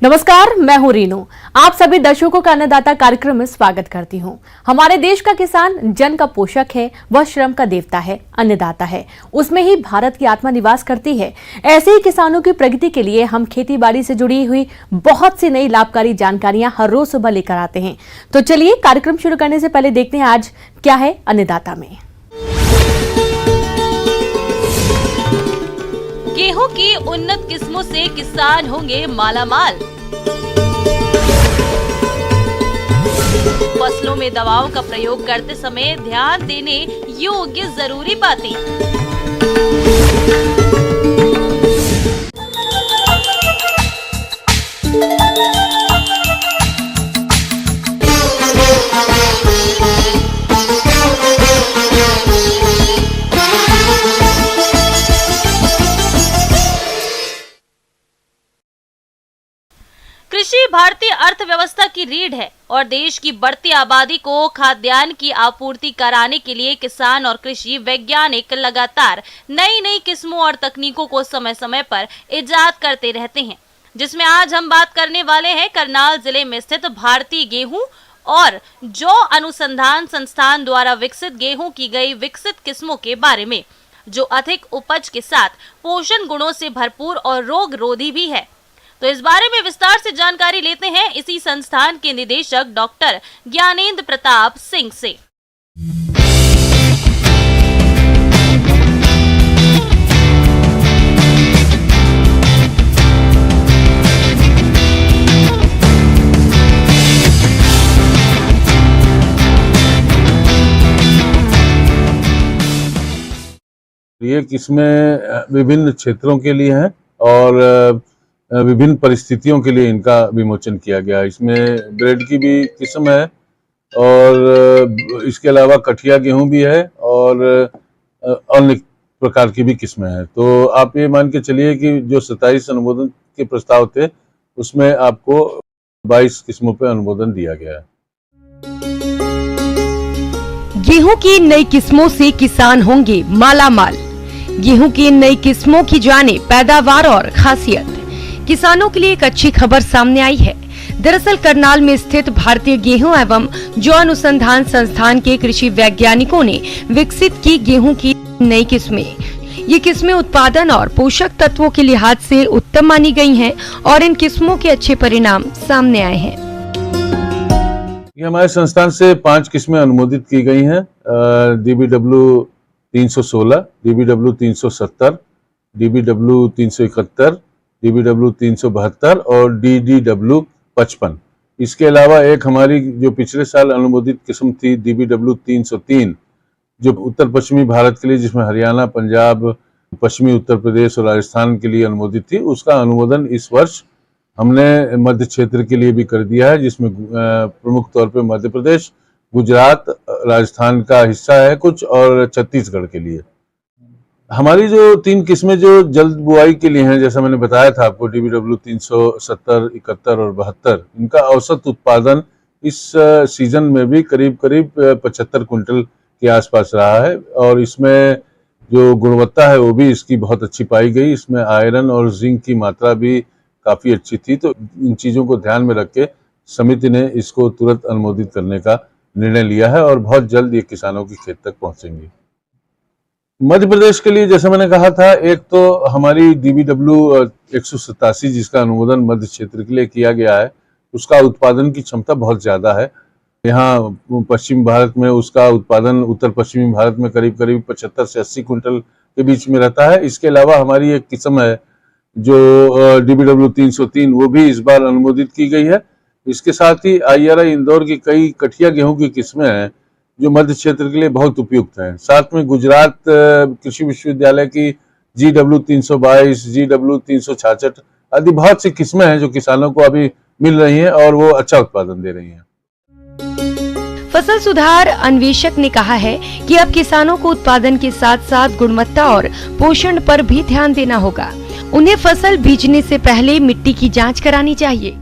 नमस्कार, मैं हूं रीनू। आप सभी दर्शकों का अन्नदाता कार्यक्रम में स्वागत करती हूं। हमारे देश का किसान जन का पोषक है, वह श्रम का देवता है, अन्नदाता है। उसमें ही भारत की आत्मा निवास करती है। ऐसे ही किसानों की प्रगति के लिए हम खेती बाड़ी से जुड़ी हुई बहुत सी नई लाभकारी जानकारियां हर रोज सुबह लेकर आते हैं। तो चलिए कार्यक्रम शुरू करने से पहले देखते हैं आज क्या है अन्नदाता में। गेहूं की उन्नत किस्मों से किसान होंगे मालामाल। फसलों में दवाओं का प्रयोग करते समय ध्यान देने योग्य जरूरी बातें। कृषि भारतीय अर्थव्यवस्था की रीढ़ है और देश की बढ़ती आबादी को खाद्यान्न की आपूर्ति कराने के लिए किसान और कृषि वैज्ञानिक लगातार नई नई किस्मों और तकनीकों को समय समय पर इजाद करते रहते हैं, जिसमें आज हम बात करने वाले हैं करनाल जिले में स्थित भारतीय गेहूं और जौ अनुसंधान संस्थान द्वारा विकसित गेहूं की गई विकसित किस्मों के बारे में, जो अधिक उपज के साथ पोषण गुणों से भरपूर और रोग रोधी भी है। तो इस बारे में विस्तार से जानकारी लेते हैं इसी संस्थान के निदेशक डॉक्टर ज्ञानेंद्र प्रताप सिंह से। ये किस्में विभिन्न क्षेत्रों के लिए हैं और विभिन्न परिस्थितियों के लिए इनका विमोचन किया गया। इसमें ब्रेड की भी किस्म है और इसके अलावा कठिया गेहूं भी है और अन्य प्रकार की भी किस्में हैं। तो आप ये मान के चलिए कि जो 27 अनुमोदन के प्रस्ताव थे उसमें आपको 22 किस्मों पे अनुमोदन दिया गया है। गेहूं की नई किस्मों से किसान होंगे मालामाल। गेहूं की नई किस्मों की जाने पैदावार और खासियत। किसानों के लिए एक अच्छी खबर सामने आई है। दरअसल करनाल में स्थित भारतीय गेहूं एवं जौ अनुसंधान संस्थान के कृषि वैज्ञानिकों ने विकसित की गेहूं की नई किस्में। ये किस्में उत्पादन और पोषक तत्वों के लिहाज से उत्तम मानी गई हैं और इन किस्मों के अच्छे परिणाम सामने आए हैं। ये हमारे संस्थान से 5 किस्में अनुमोदित की गई हैं। DBW 316, DBW 370, DBW 371, DBW 372 और DDW 55। इसके अलावा एक हमारी जो पिछले साल अनुमोदित किस्म थी DBW 303, जो उत्तर पश्चिमी भारत के लिए, जिसमें हरियाणा, पंजाब, पश्चिमी उत्तर प्रदेश और राजस्थान के लिए अनुमोदित थी, उसका अनुमोदन इस वर्ष हमने मध्य क्षेत्र के लिए भी कर दिया है, जिसमें प्रमुख तौर पे मध्य प्रदेश, गुजरात, राजस्थान का हिस्सा है कुछ और छत्तीसगढ़ के लिए। हमारी जो 3 किस्में जो जल्द बुआई के लिए हैं, जैसा मैंने बताया था आपको, DBW 370, 71 और 72, इनका औसत उत्पादन इस सीजन में भी करीब 75 कुंटल के आसपास रहा है और इसमें जो गुणवत्ता है वो भी इसकी बहुत अच्छी पाई गई। इसमें आयरन और जिंक की मात्रा भी काफ़ी अच्छी थी। तो इन चीज़ों को ध्यान में रख के समिति ने इसको तुरंत अनुमोदित करने का निर्णय लिया है और बहुत जल्द ये किसानों की खेत तक पहुंचेंगी। मध्य प्रदेश के लिए जैसा मैंने कहा था, एक तो हमारी DBW 187 जिसका अनुमोदन मध्य क्षेत्र के लिए किया गया है, उसका उत्पादन की क्षमता बहुत ज़्यादा है। यहाँ पश्चिम भारत में उसका उत्पादन उत्तर पश्चिमी भारत में करीब 75 से 80 कुंटल के बीच में रहता है। इसके अलावा हमारी एक किस्म है जो DBW 303, वो भी इस बार अनुमोदित की गई है। इसके साथ ही IRI इंदौर की कई कठिया गेहूं की किस्में हैं जो मध्य क्षेत्र के लिए बहुत उपयुक्त हैं। साथ में गुजरात कृषि विश्वविद्यालय की GW 322, GW 366 आदि बहुत सी किस्में हैं जो किसानों को अभी मिल रही हैं और वो अच्छा उत्पादन दे रही हैं। फसल सुधार अन्वेषक ने कहा है कि अब किसानों को उत्पादन के साथ साथ गुणवत्ता और पोषण पर भी ध्यान देना होगा। उन्हें फसल बीजने से पहले मिट्टी की जांच करानी चाहिए।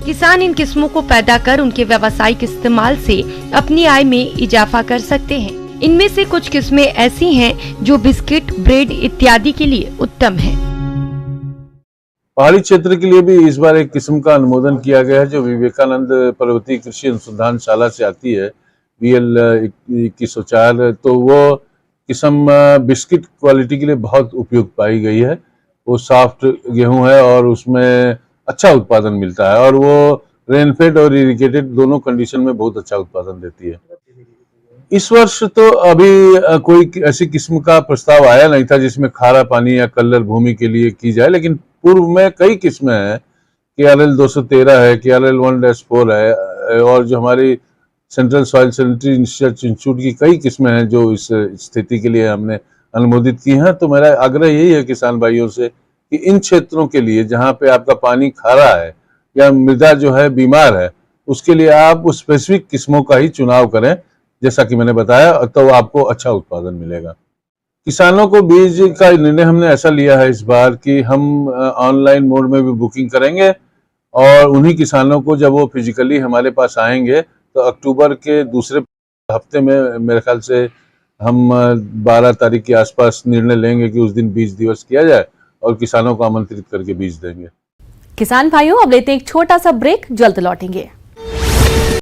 किसान इन किस्मों को पैदा कर उनके व्यावसायिक इस्तेमाल से अपनी आय में इजाफा कर सकते हैं। इनमें से कुछ किस्में ऐसी हैं जो बिस्किट, ब्रेड इत्यादि के लिए उत्तम हैं। पहाड़ी क्षेत्र के लिए भी इस बार एक किस्म का अनुमोदन किया गया है जो विवेकानंद पर्वतीय कृषि अनुसंधानशाला से आती है, BL 2104। तो वो किस्म बिस्किट क्वालिटी के लिए बहुत उपयुक्त पाई गई है। वो सॉफ्ट गेहूं है और उसमें अच्छा उत्पादन मिलता है और वो रेनफेड और इरिगेटेड दोनों कंडीशन में बहुत अच्छा उत्पादन देती है। इस वर्ष तो अभी कोई ऐसी किस्म का प्रस्ताव आया नहीं था जिसमें खारा पानी या कल्लर भूमि के लिए की जाए, लेकिन पूर्व में कई किस्में हैं। KRL 213 है, KRL 1-4 है और जो हमारी central soil sanitary research institute की कई किस्में हैं जो इस स्थिति के लिए हमने अनुमोदित की हैं। तो मेरा आग्रह यही है किसान भाइयों से कि इन क्षेत्रों के लिए जहाँ पे आपका पानी खारा है या मृदा जो है बीमार है, उसके लिए आप उस स्पेसिफिक किस्मों का ही चुनाव करें, जैसा कि मैंने बताया, तो आपको अच्छा उत्पादन मिलेगा। किसानों को बीज का निर्णय हमने ऐसा लिया है इस बार कि हम ऑनलाइन मोड में भी बुकिंग करेंगे और उन्हीं किसानों को जब वो फिजिकली हमारे पास आएंगे तो अक्टूबर के दूसरे हफ्ते में मेरे ख्याल से हम 12 तारीख के आसपास निर्णय लेंगे कि उस दिन बीज दिवस किया जाए और किसानों को आमंत्रित करके बीज देंगे। किसान भाइयों, अब लेते हैं एक छोटा सा ब्रेक, जल्द लौटेंगे।